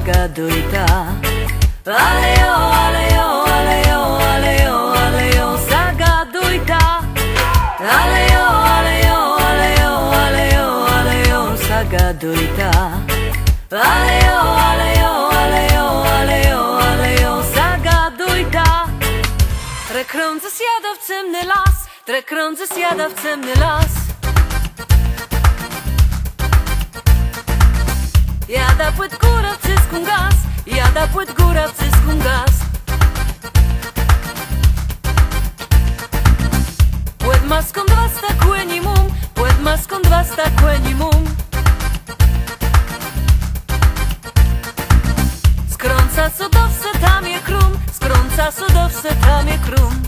zagaduj ta. Ale jo, ale jo, ale jo, ale jo, ale jo, zagaduj ta. Ale jo, ale jo, ale jo, ale jo, ale jo, zagaduj ta. Ale jo, ale jo, ale jo, ale jo, ale jo, zagaduj ta. Trekrący zjada w ciemny las, trekrący zjada w ciemny las. Jada płyt góra w cyskum gaz, jada płyt góra w cyskum gaz. Płyt maską dwa stakłeni mum, płyt maską dwa stakłeni mum. Skrąca sudowse tam je krum, skrąca sudowse tam je krum.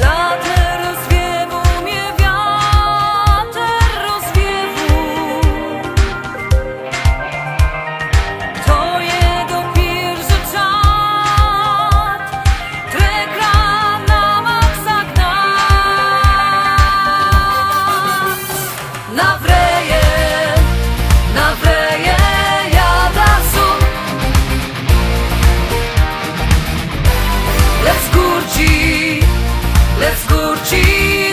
Later rozwiewu mnie wiater rozwiewu. To jego pierwszy czat, trekra na maksa gnat. Nawreje, nawreje jada sum. Let's górci, let's górci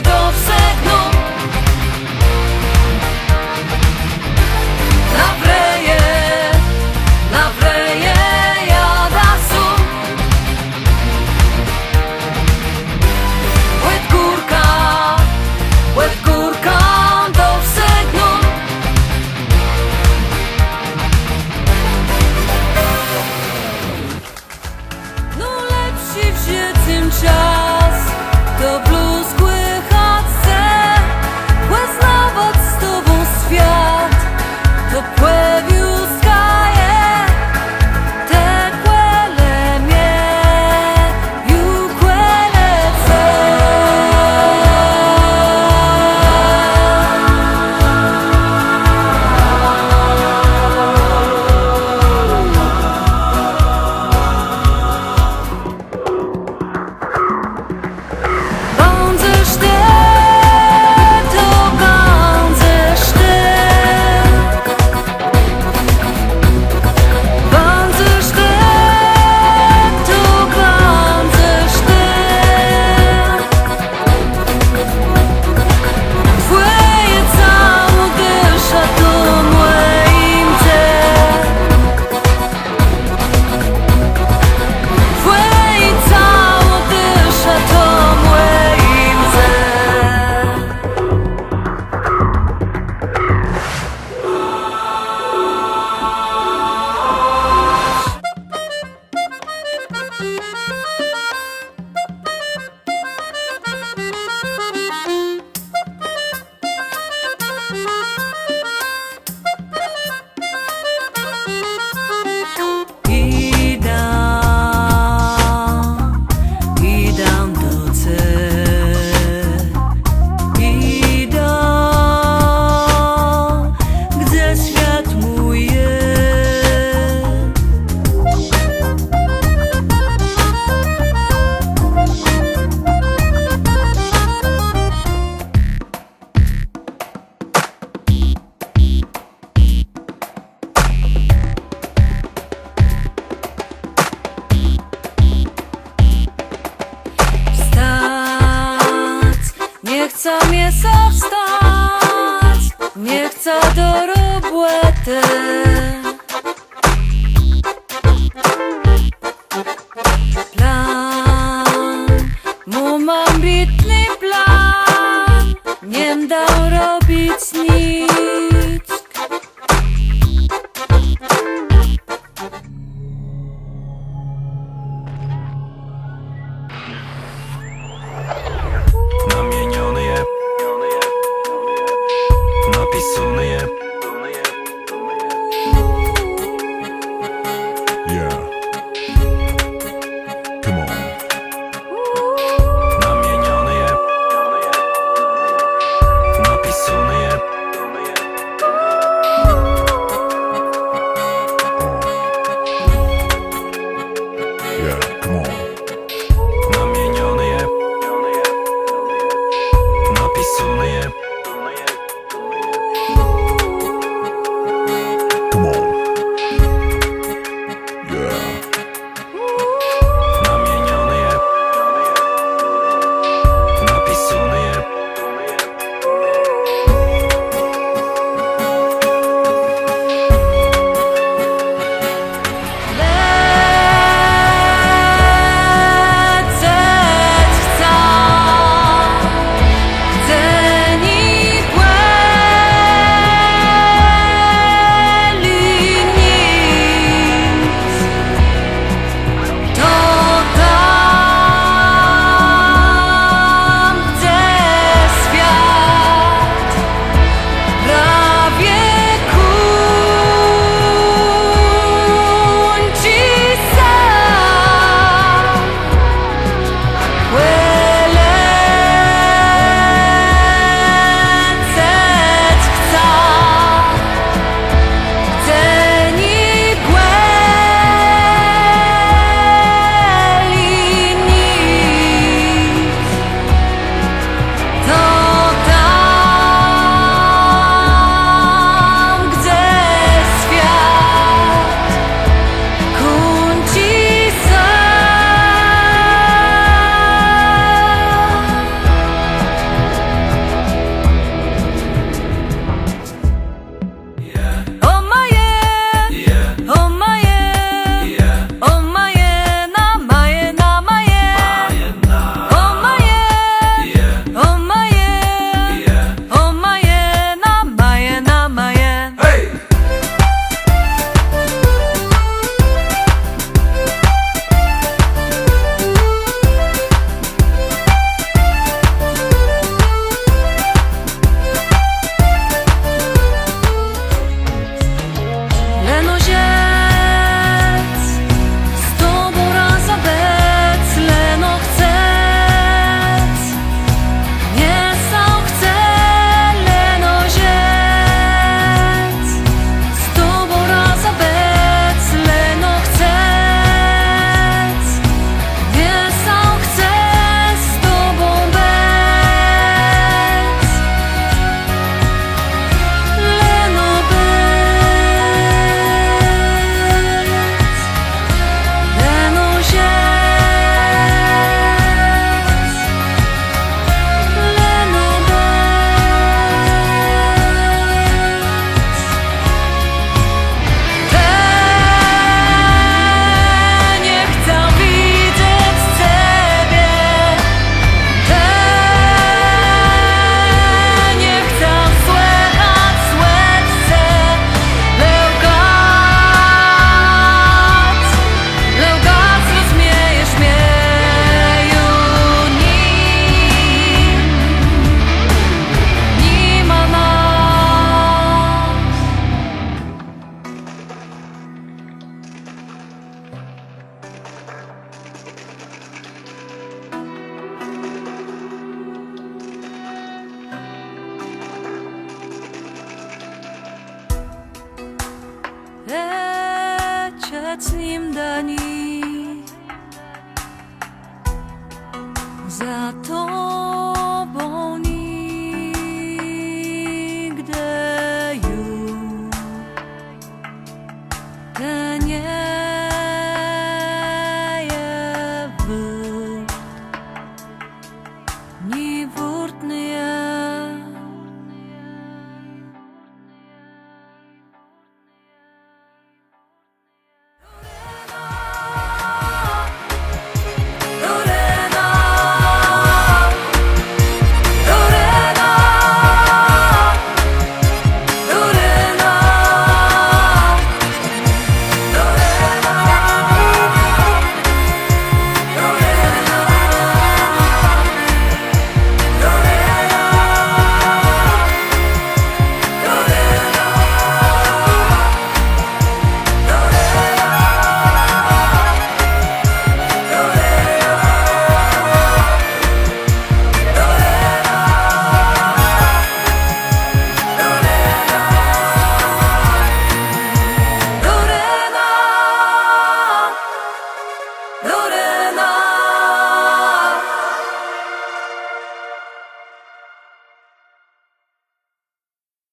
do wsegnu. Nawreje, nawreje jada sum. Łeb górka do wsegnu. No lepszy wziąć tym czas, to bluzgły chatce, łeznawać z tobą świat, to płewiuskaje, te kłele mnie, ju kłelece. Gądzesz ty, to gądzesz ty. Gądzesz ty, to gądzesz ty. Twoje cało dysza to moim te. Twoje cało dysza to moim te. Idam do cel, idam, gdzie świat mój jest. Wstać, nie chce mnie wstać, nie chcę do roboty. Plan, mam ambitny plan, nie dał robić nic. Namieniony je, napisany je. Yeah. Come on. Namieniony je, napisany je. Yeah, come on. Namieniony je, napisany je. Tečec ním daní. Za to